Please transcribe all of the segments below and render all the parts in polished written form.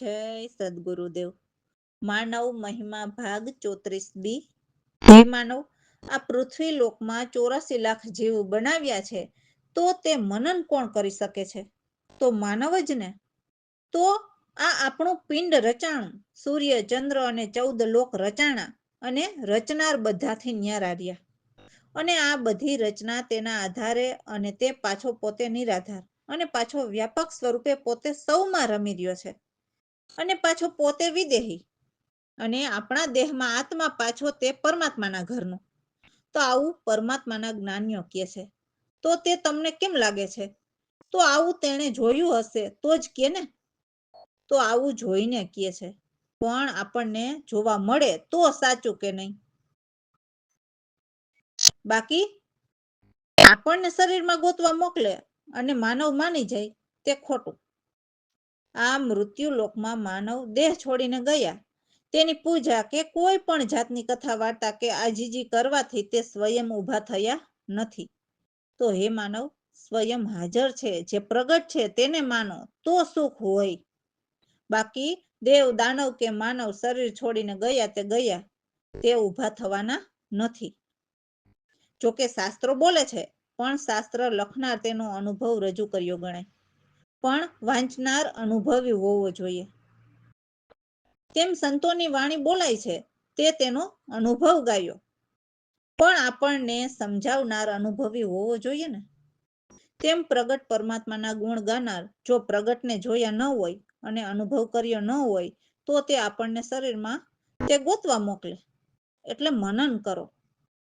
જય સદગુરુદેવ। માનવ મહિમા ભાગ 34 બી। હે માનવ, આ પૃથ્વી લોકમાં 84 લાખ જીવ બનાવ્યા છે, તો તે મનન કોણ કરી શકે છે? તો માનવ જ ને। તો આ આપણું પિંડ રચાણું, સૂર્ય ચંદ્ર અને 14 લોક રચાણા, અને રચનાર બધાથી ન્યારા રહ્યા। અને આ બધી રચના તેના આધારે, અને તે પાછો પોતે નિરાધાર, અને પાછો વ્યાપક સ્વરૂપે પોતે સૌમાં રમી રહ્યો છે, અને પાછો પોતે વિદેહી, અને આપણા દેહમાં આત્મા પાછો તે પરમાત્માના ઘરનો। તો આવું પરમાત્માના જ્ઞાનીઓ કહે છે, તો તે તમને કેમ લાગે છે? તો આવું તેણે જોયું હશે તો જ કે ને। તો આવું જોઈને કહે છે, પણ આપણને જોવા મળે તો સાચું કે નહીં? બાકી આપણને શરીરમાં ગોતવા મોકલે અને માનવ માની જાય તે ખોટું। આ મૃત્યુ લોકમાં માનવ દેહ છોડીને ગયા, તેની પૂજા કે કોઈ પણ જાતની કથા વાર્તા કે આજીજી કરવાથી તે સ્વયં ઊભા થયા નથી। તો હે માનવ, સ્વયં હાજર છે, જે પ્રગટ છે તેને માનો તો સુખ હોય। બાકી દેવ દાનવ કે માનવ શરીર છોડીને ગયા, તે ઊભા થવાના નથી। જોકે શાસ્ત્રો બોલે છે, પણ શાસ્ત્ર લખનાર તેનો અનુભવ રજૂ કર્યો ગણાય, પણ વાંચનાર અનુભવી હોવો જોઈએ। તેમ સંતોની વાણી બોલાય છે, તે તેનો અનુભવ ગાયો, પણ આપણને સમજાવનાર અનુભવી હોવો જોઈએ ને। તેમ પ્રગટ પરમાત્માના ગુણ ગાનાર જો પ્રગટને જોયા ન હોય અને અનુભવ કર્યો ન હોય, તો તે આપણને શરીરમાં તે ગોતવા મોકલે, એટલે મનન કરો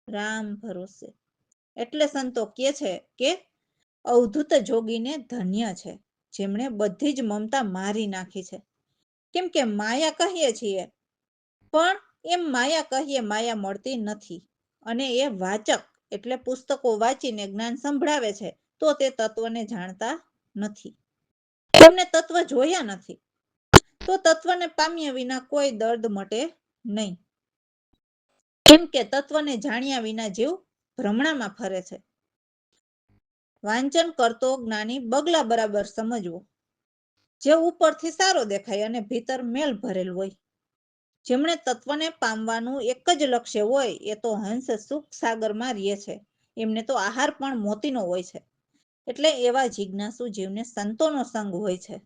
રામ ભરોસે। એટલે સંતો કહે છે કે અવધૂત જોગીને ધન્ય છે, જેમણે બધી જ મમતા મારી નાખી છે। કેમ કે માયા કહીએ છીએ, પણ એમ માયા કહીએ માયા મળતી નથી, અને એ વાચક એટલે પુસ્તકો વાંચીને જ્ઞાન સંભળાવે છે, તો તે તત્વને જાણતા નથી, તેમને તત્વ જોયા નથી। તો તત્વને પામ્યા વિના કોઈ દર્દ મટે નહીં, કેમ કે તત્વને જાણ્યા વિના જીવ ભ્રમણામાં ફરે છે। વાંચન કરતો જ્ઞાની બગલા બરાબર સમજવો, જે ઉપરથી સારો દેખાય અને ભીતર મેલ ભરેલ હોય। જેમણે તત્વને પામવાનું એક જ લક્ષ્ય હોય, એ તો હંસ સુખ સાગરમાં રહે છે, એમને તો આહાર પણ મોતીનો હોય છે। એટલે એવા જિજ્ઞાસુ જીવને સંતોનો સંગ હોય છે।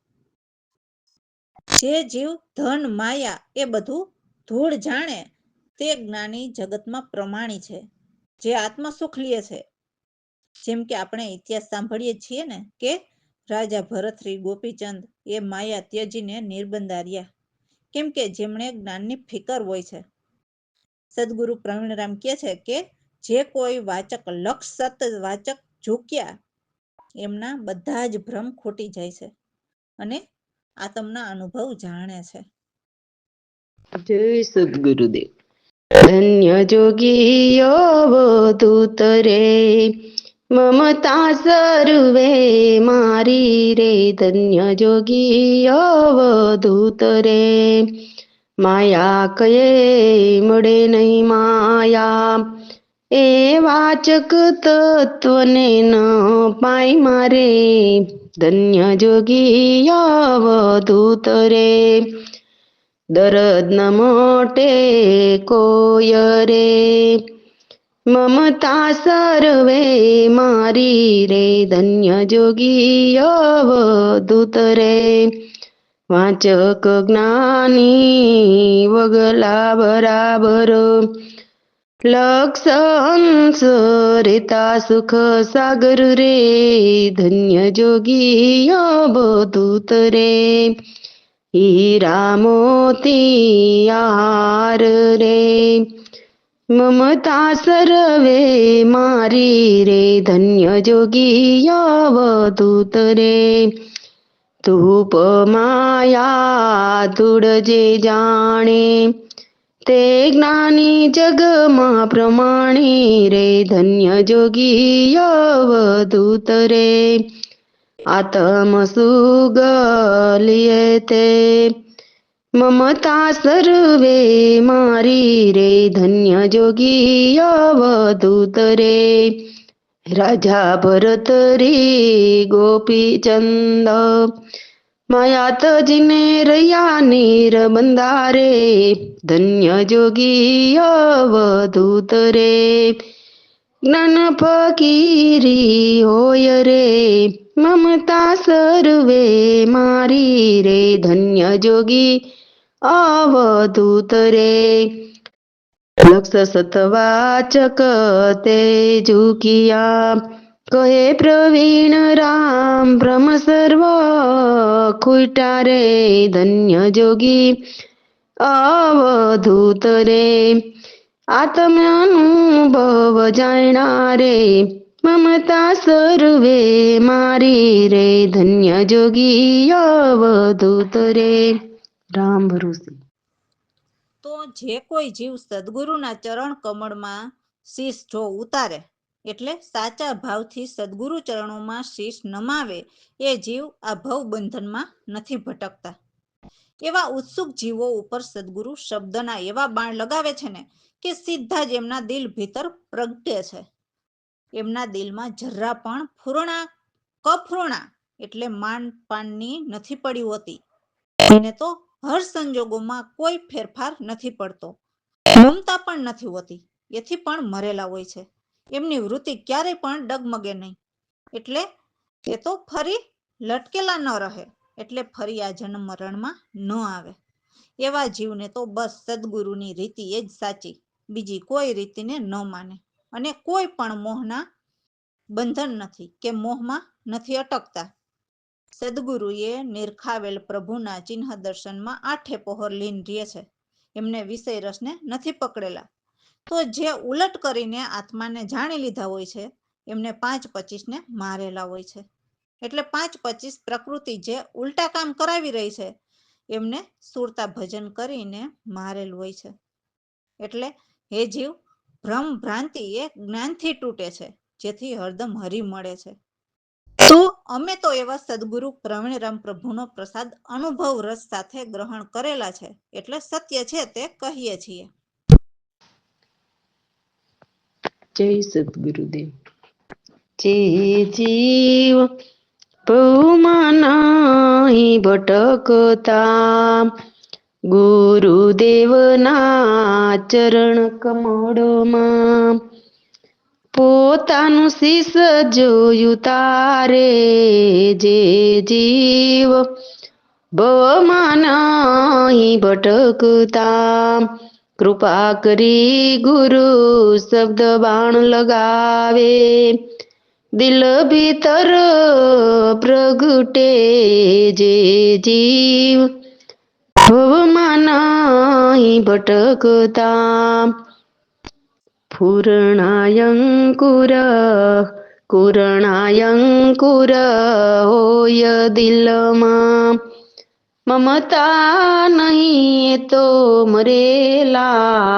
જે જીવ ધન માયા એ બધું ધૂળ જાણે, તે જ્ઞાની જગતમાં પ્રમાણી છે, જે આત્મસુખ લે છે। જેમ કે આપણે ઇતિહાસ સાંભળીએ છીએ ને, કે રાજા ભરતશ્રી ગોપીચંદ એ માયા ત્યજીને નિર્બંધાર્યા, કેમ કે જેમણે જ્ઞાનની ફિકર હોય છે। સદગુરુ પ્રવીણરામ કહે છે કે જે કોઈ વાચક લક્ષ સત વાચક ઝૂક્યા, એમના બધા જ ભ્રમ ખોટી જાય છે, અને આત્મના અનુભવ જાણે છે। જય સદગુરુદેવ। ધન્ય જોગીઓ અવધૂત રે, મમતા સર્વે મારી રે। ધન્ય જોગીઓ અવધૂત રે, માયા કયે મળે નહીં માયા, એ વાચક તત્વને ન પાય મારે। ધન્ય જોગીઓ અવધૂત રે, દરદ ન મોટે કોઈ રે, મમતા સર્વે મારી રે। ધન્ય જોગીઓ અવધૂત રે, વાચક જ્ઞાની વગલા બરાબર, લક્ષ અંશ રેતા સુખ સાગર રે। ધન્ય જોગીઓ અવધૂત રે, હીરા મોતી હાર રે, મમતા સર્વે મારી રે। ધન્ય જોગીઓ અવધૂત રે, ધૂપ માયા ધૂળ જે જાણે, તે જ્ઞાની જગમાં પ્રમાણી રે। ધન્ય જોગીઓ અવધૂત રે, આત્મ સુગલિયે તે, મમતા સર્વે મારી રે। ધન્ય જોગીઓ અવધૂત રે, રાજા ભરત રી ગોપીચંદ, માયા તજીને રહ્યા નીર બંધારે ધન્ય જોગી અવધૂત રે જ્ઞાન ફકીરી હોય રે મમતા સર્વે મારી રે ધન્ય જોગી અવધૂત રે લક્ષ સતવાચક તે ઝુકિયા કહે પ્રવીણ રામ બ્રહ્મ સર્વ ખૂટા રે ધન્ય જોગી અવધૂત રે આત્મ અનુભવ જાણ્યા રે મમતા સર્વે મારી રે ધન્ય જોગી અવધૂત રે. રામ ભરોસે. તો જે કોઈ જીવ સદગુરુના ચરણ કમળમાં શીશ જો ઉતારે એટલે સાચા ભાવથી સદગુરુ ચરણોમાં શીશ નમાવે એ જીવ આ ભવ બંધનમાં નથી ભટકતા. એવા ઉત્સુક જીવો ઉપર સદગુરુ શબ્દના એવા બાણ લગાવે છે ને કે સીધા જ એમના દિલ ભીતર પ્રગટે છે. એમના દિલમાં જરા પણ ફૂરણા કફૂરણા એટલે માન પાનની નથી પડી હોતી. એને તો હર સંજોગોમાં કોઈ ફેરફાર નથી પડતો. મમતા પણ નથી હોતી, એથી પણ મરેલા હોય છે. એમની વૃત્તિ ક્યારેય પણ ડગમગે નહીં. એટલે એ તો ફરી લટકેલા ન રહે, એટલે ફરી આ જન્મ મરણમાં ન આવે. એવા જીવને તો બસ સદગુરુની રીતિ એ જ સાચી, બીજી કોઈ રીતિને ન માને અને કોઈ પણ મોહના બંધન નથી કે મોહમાં નથી અટકતા. સદગુરુએ નિરખાવેલ પ્રભુના ચિહ્ન દર્શનમાં આઠે પહોર લીન રહે છે. એમને વિષય રસને નથી પકડેલા. તો જે ઉલટ કરીને આત્માને જાણી લીધા હોય છે એમને 5-25ને મારેલા હોય છે. એટલે 5-25 પ્રકૃતિ જે ઉલટા કામ કરાવી રહી છે એમને સુરતા ભજન કરીને મારેલ હોય છે. એટલે હે જીવ, ભ્રમ ભ્રાંતિ એ જ્ઞાનથી તૂટે છે, જેથી હરદમ હરી મળે છે. તો અમે તો એવા સદગુરુ પ્રવીણરામ પ્રભુનો પ્રસાદ અનુભવ રસ સાથે ગ્રહણ કરેલા છે, એટલે સત્ય છે તે કહીએ છીએ. જય સદગુરુદેવ. જે જીવ ભવમાં નાહી ભટકતા ગુરુદેવના ચરણ કમળમાં પોતાનું શીશ જોયું તારે જે જીવ ભવમાં નાહી ભટકતા કૃપા કરી ગુરુ શબ્દ બાણ લગાવે દિલ ભીતર પ્રગટે જે જીવ ભવમાં નાહી ભટકતા પૂર્ણાયંકુર હોય દિલમાં મમતા નહીં તો મરેલા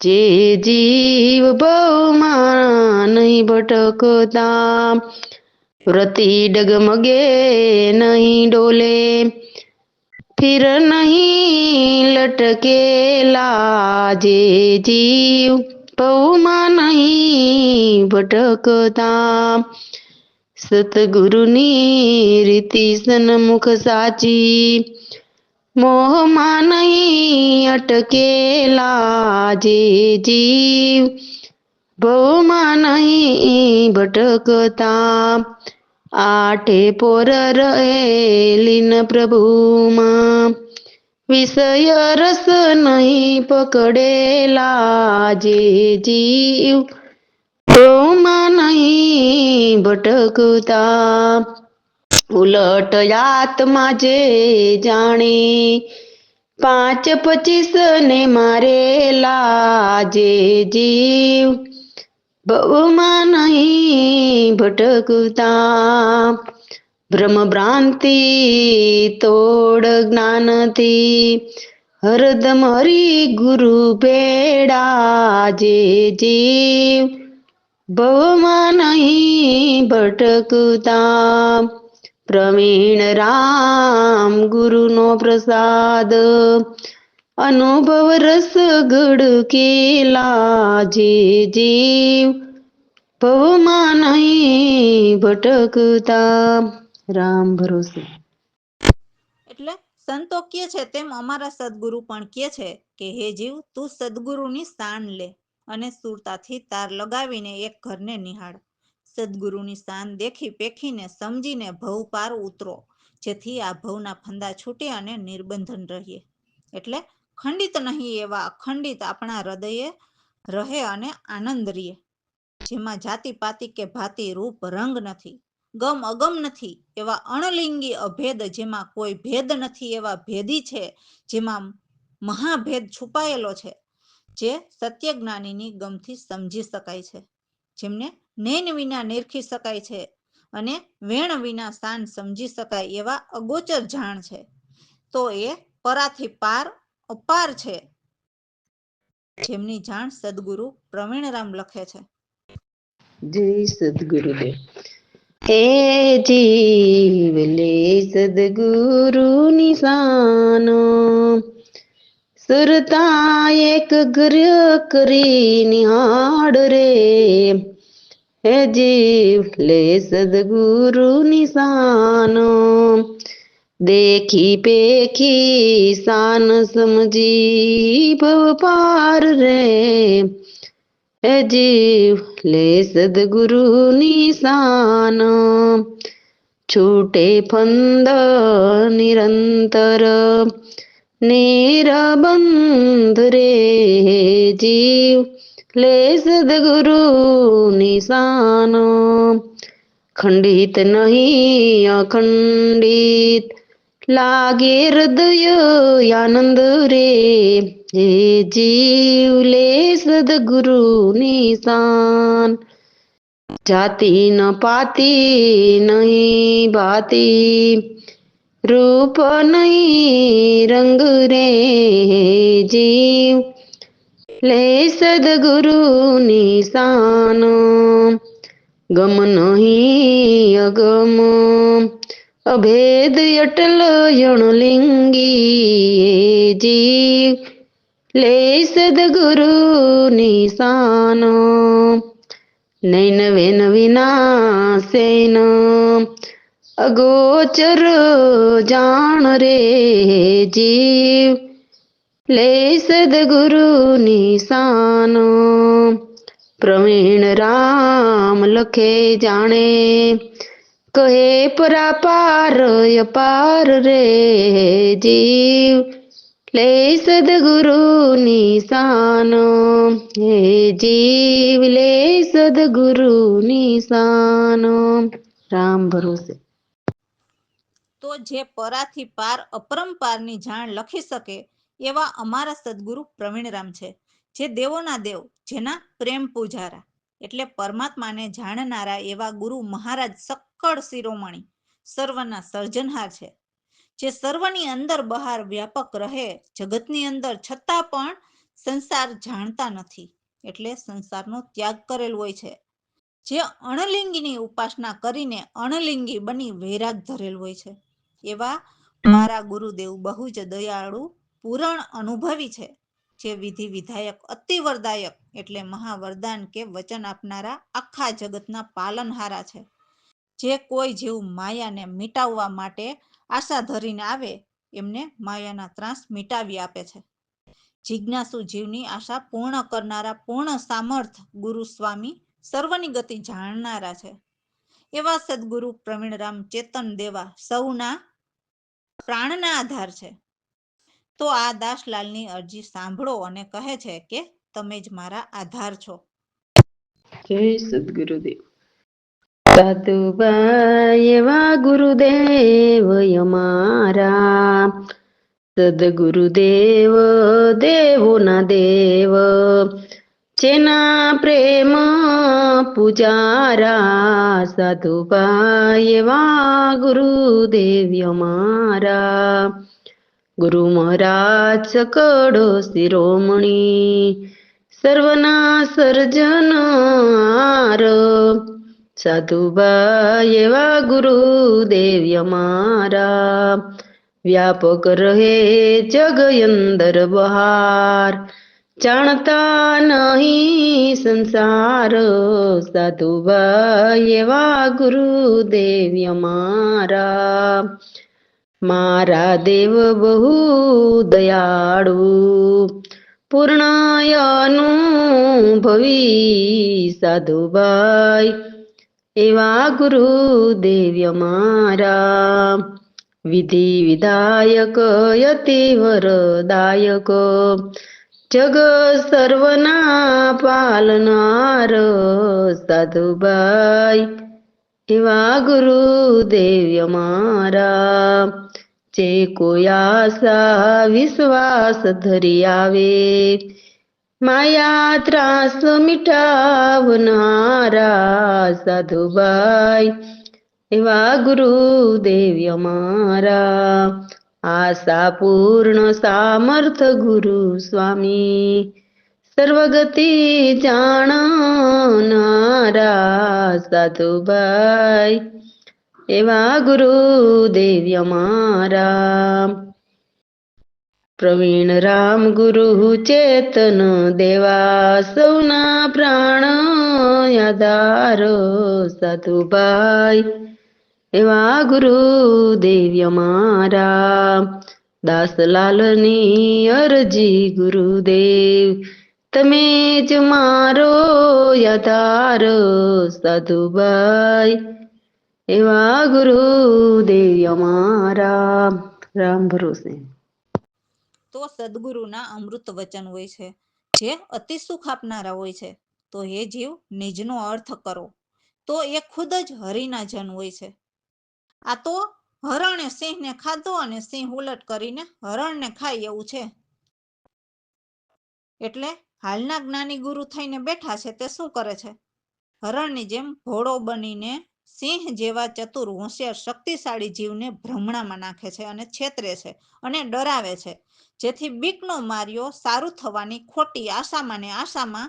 જે જીવ ભવમાં નહીં ભટકતા વ્રતિ ડગમગે નહીં ડોલે ફિર નહીં લટકેલા જે જીવ ભવમાં નહીં ભટકતા સતગુરુની રીતિ સન્મુખ સાચી મોહમાં નહીં અટકેલા જે જીવ ભવમાં નહીં ભટકતા આઠે પોર રહે લીન પ્રભુમાં વિષય રસ નહીં પકડેલા જે જીવ ભવમાં નહીં ભટકતા ઉલટ આત્મા જે જાણે 5-25 ને મારેલા જે જીવ ભવમાં નહીં ભટકતા ભ્રમ ભ્રાંતિ તોડ જ્ઞાનથી હરદમ હરી ગુરુ ભેડા જે જીવ ભવમાં નહીં ભટકતા પ્રવીણ રામ ગુરુનો પ્રસાદ અનુભવ રસ ગળકેલા જે જીવ ભવમાં નહીં ભટકતા. રામ ભરોસે. સંતો કહે છે તેમ અમારા સદગુરુ પણ કહે છે કે હે જીવ, તું સદગુરુની શાન લે અને સુરતાથી તાર લગાવીને એક ઘરને નિહાળ. સદગુરુની શાન દેખી પેખીને સમજીને ભવ પાર ઉતરો, જેથી આ ભવના ફંદા છૂટે અને નિર્બંધન રહીએ. એટલે ખંડિત નહીં એવા અખંડિત આપણા હૃદયે રહે અને આનંદ રહીએ, જેમાં જાતિ પાતિ કે ભાતિ રૂપ રંગ નથી, ગમ અગમ નથી એવા અણલિંગી અભેદ, જેમાં કોઈ ભેદ નથી એવા ભેદી છે, જેમાં મહાભેદ છુપાયેલો છે, જે સત્ય જ્ઞાનીની ગમથી સમજી શકાય છે, જેમને નૈન વિના નિરખી શકાય છે અને વેણ વિના શાન સમજી શકાય એવા અગોચર જાણ છે. તો એ પરાથી પાર અપાર છે, જેમની જાણ સદગુરુ પ્રવીણરામ લખે છે. જય સદગુરુદેવ. હે જીવ લે સદગુરુની શાનો, સુરતા એક ઘર કરી નિહાળ રે. હે જીવ લે સદગુરુની શાનો, દેખી પેખી શાન સમજી ભવ પાર રે. હે જીવ લે સદગુરુની શાનો, છૂટે ફંદ નિરંતર નિરબંધ રે. હે જીવ લે સદગુરુની શાનો, ખંડિત નહીં અખંડિત લાગે હૃદય આનંદ રે. હે જીવ લે સદગુરુની શાન, જાતિ ન પાતી નહીં ભાતી રૂપ નહીં રંગ રે. હે જીવ લે સદગુરુની શાનો, ગમ નહીં અગમ અભેદ અટલ અણલિંગી. હે જીવ લે સદગુરુની શાનો, નૈન વેન વિના સૈન અગોચર જાણ રે. હે જીવ લે સદગુરુની શાનો, પ્રવીણ રામ લખે જાણે કહે પરાપાર અપાર રે. હે જીવ લે સદગુરુની શાનો, હે જીવ લે સદગુરુની શાનો. રામ ભરોસે. તો જે પરાથી પાર અપરંપારની જાણ લખી શકે એવા અમારા સદગુરુ પ્રવીણરામ છે, જે દેવોના દેવ, જેના પ્રેમ પૂજારા, એટલે પરમાત્માને જાણનારા એવા ગુરુ મહારાજ સક્કળ શિરોમણી, સર્વના સર્જનહાર છે, જે સર્વની અંદર બહાર વ્યાપક રહે જગતની અંદર, છતાં પણ સંસાર જાણતા નથી, એટલે સંસારનો ત્યાગ કરેલ હોય છે, જે અણલિંગીની ઉપાસના કરીને અણલિંગી બની વૈરાગ ધરેલ હોય છે, એવા મારા ગુરુદેવ બહુ જ દયાળુ પૂરણ અનુભવી છે, જે વિધિ વિધાયક અતિ વરદાયક એટલે મહાવરદાન કે વચન આપનારા આખા જગતના પાલનહારા છે, જે કોઈ જીવ માયાને મિટાવવા માટે આશા ધરીને આવે એમને માયાના ત્રાસ મિટાવી આપે છે. જિજ્ઞાસુ જીવની આશા પૂર્ણ કરનારા પૂર્ણ સામર્થ ગુરુ સ્વામી સર્વની ગતિ જાણનારા છે, એવા સદગુરુ પ્રવીણરામ ચેતન દેવા સૌના પ્રાણના આધાર છે. તો આ દાસલાલની અરજી સાંભળો અને કહે છે કે તમે જ મારા આધાર છો. જય સદગુરુદેવ. સાધુભાઈ એવા ગુરુદેવ અમારા, સદગુરુદેવ દેવોના દેવ, જેના પ્રેમ પૂજારા. સાધુભાઈ એવા ગુરુદેવ અમારા, ગુરુ મહારાજ સકળો શિરોમણી, સર્વના સર્જનહાર. સાધુભાઈ એવા ગુરુદેવ અમારા, વ્યાપક રહે જગ અંદર બહાર, જાણતા નહીં સંસાર. સાધુભાઈ એવા ગુરુદેવ અમારા, મારા દેવ બહુ દયાળુ, પૂર્ણયનુભવી સાધુબાઈ, એવા ગુરુદેવ અમારા. વિધિ વિધાયક યતિ વરદાયક, જગ સર્વના પાલનાર સાધુબાઈ, એવા ગુરુદેવ અમારા. જે કોઈ આશા વિશ્વાસ ધરી આવે, માયા ત્રાસ મિટાવનારા સાધુબાઈ, એવા ગુરુદેવ અમારા. આશા પૂર્ણ સામર્થ ગુરુ સ્વામી, સર્વગતિ જાણનારા સાધુબાઈ, એવા ગુરુદેવ અમારા. પ્રવીણ રામ ગુરુ ચેતન દેવા, સૌના પ્રાણ આધાર સાધુબાઈ, એવા ગુરુદેવ અમારા. દાસલાલની અરજી ગુરુદેવ, તમે જ મારો આધાર સાધુબાઈ, એવા ગુરુદેવ અમારા. રામ ભરોસે. તો સદગુરુના અમૃત વચન હોય છે, જે અતિ સુખ આપનારા હોય છે. તો હે જીવ, નિજનો અર્થ કરો. તો એ ખુદ જ હરિના જન હોય છે. આ તો હરણે સિંહને ખાધો અને સિંહ ઉલટ કરીને હરણને ખાય એવું છે. એટલે હાલના જ્ઞાની ગુરુ થઈને બેઠા છે તે શું કરે છે? હરણની જેમ ઘોડો બનીને સિંહ જેવા ચતુર હોશિયાર શક્તિશાળી જીવને ભ્રમણામાં નાખે છે અને છેતરે છે અને ડરાવે છે, જેથી બીકનો માર્યો સારું થવાની ખોટી આશામાં ને આશામાં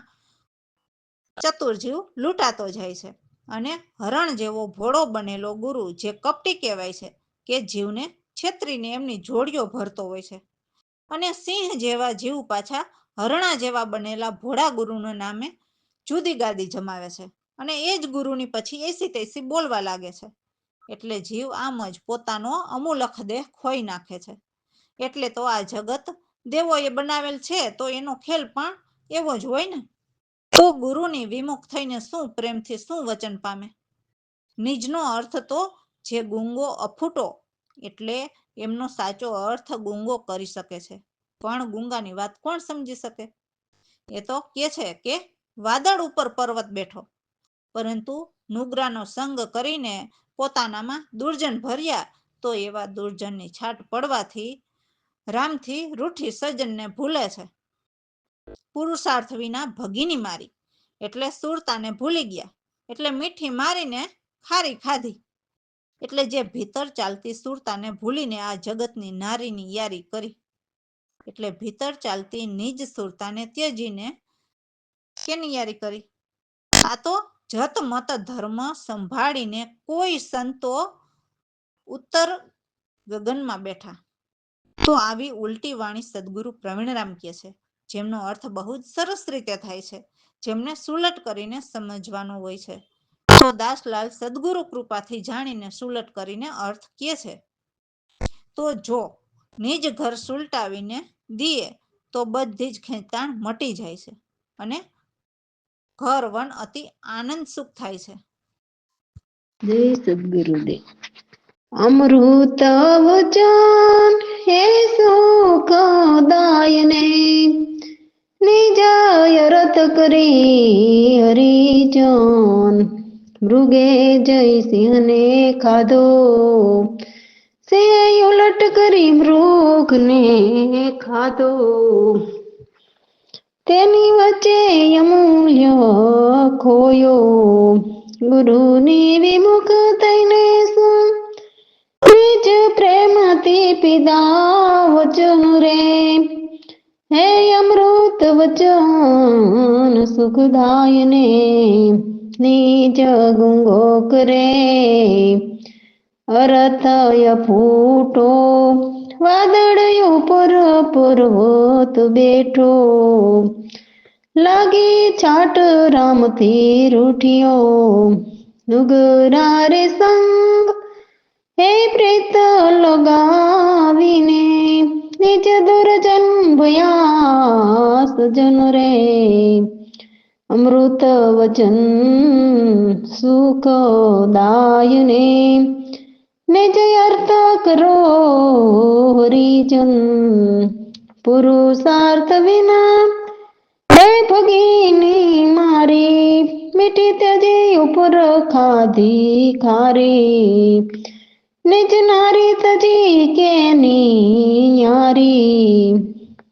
ચતુર જીવ લૂંટાતો જાય છે. અને હરણ જેવો ભોળો બનેલો ગુરુ જે કપટી કહેવાય છે, કે જીવને છેતરીને એમની જોડીઓ ભરતો હોય છે. અને સિંહ જેવા જીવ પાછા હરણા જેવા બનેલા ભોળા ગુરુના નામે જુદી ગાદી જમાવે છે અને એ જ ગુરુની પછી એસી તેસી બોલવા લાગે છે. એટલે જીવ આમ જ પોતાનો અમૂલખ દેહ ખોઈ નાખે છે. એટલે તો આ જગત દેવોએ બનાવેલ છે, તો એનો ખેલ પણ એવો જ હોય ને. તો ગુરુની વિમુખ થઈને શું પ્રેમથી શું વચન પામે? નિજનો અર્થ તો જે ગુંગો અફૂટો, એટલે એમનો સાચો અર્થ ગુંગો કરી શકે છે. પણ ગુંગાની વાત કોણ સમજી શકે? એ તો કે છે કે વાદળ ઉપર પર્વત બેઠો, પરંતુ નુગરાનો સંગ કરીને પોતાનામાં દુર્જન ભર્યા, તો એવા દુર્જનની છાટ પડવાથી રામથી રૂઠી સજ્જનને ભૂલે છે. પુરુષાર્થ વિના ભગીની મારી, એટલે સુરતાને ભૂલી ગયા, એટલે મીઠી મારીને ખારી ખાધી. એટલે જે ભીતર ચાલતી સુરતાને ભૂલીને આ જગતની નારીની યારી કરી. એટલે ભીતર ચાલતી નિજ સુરતાને ત્યજીને કેની યારી કરી? આ તો જત મત ધર્મ સંભાળીને કોઈ સંતો ઉત્તર ગગનમાં બેઠા. તો આવી ઉલટી વાણી સદગુરુ પ્રવીણરામ કહે છે, જેમનો અર્થ બહુ જ સરસ રીતે થાય છે, જેમને સુલટ કરીને સમજવાનો હોય છે. તો દાસલાલ સદગુરુ કૃપાથી જાણીને સુલટ કરીને અર્થ કહે છે. તો જો નિજ ઘર સુલટાવીને દીએ, તો બધી જ ખેંચાણ મટી જાય છે અને ઘર વન અતિ આનંદ સુખ થાય છે. જય સદગુરુદેવ. અમૃત વચન હે સુખદાયને, નિજાય રત કરી હરિજન. મૃગે જય સિંહને ખાધો, સિંહ ઉલટ કરી મૃગને ખાધો. તેની વચ્ચે અમૂલ્ય ખોયો, ગુરુની વિમુખ થઈને શું નિજ પ્રેમથી પીધા વચન રે. હે અમૃત વચન સુખદાયને, નિજ ગુંગો કરે અરથય ફૂટો. વાદળયો પર પર્વત બેઠો, લાગી છાટ રામથી રૂઠિયો. નુગરા રે સંગ હે પ્રેત લગાવીને નિજ દુર્જન ભયા સજન રે અમૃત વચન સુખદાયને નિજ અર્થ કરો હરિજન પુરુષાર્થ વિના હે ભગીની મારી મીઠી ત્યજી ઉપર ખાધી ખારી નિજ નારી તજી કેની યારી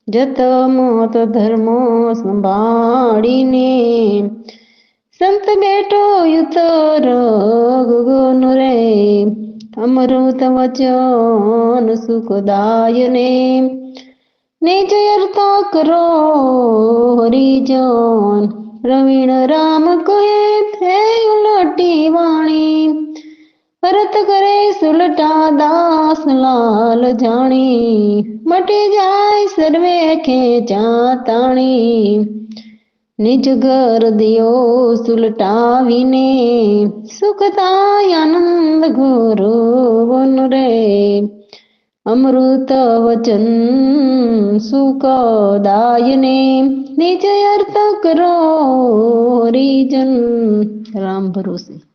જત મત ધર્મ સંભાળીને સંત બેઠો યુતર ગુગુન રે અમૃત વચન સુખદાયને નિજ અર્થ કરો હરિજન પ્રવીણ રામ કહે હે ઉલટી વાણી ભરત કરે સુલટા દાસ લાલ જાણી મટી જાય સર્વે ખેચા તાણી નિજ ઘર દિયો સુલટાવીને સુખ થાય આનંદ ઘોરો વન રે અમૃત વચન સુખદાયને નિજ અર્થ કરો હરિજન રામ ભરોસે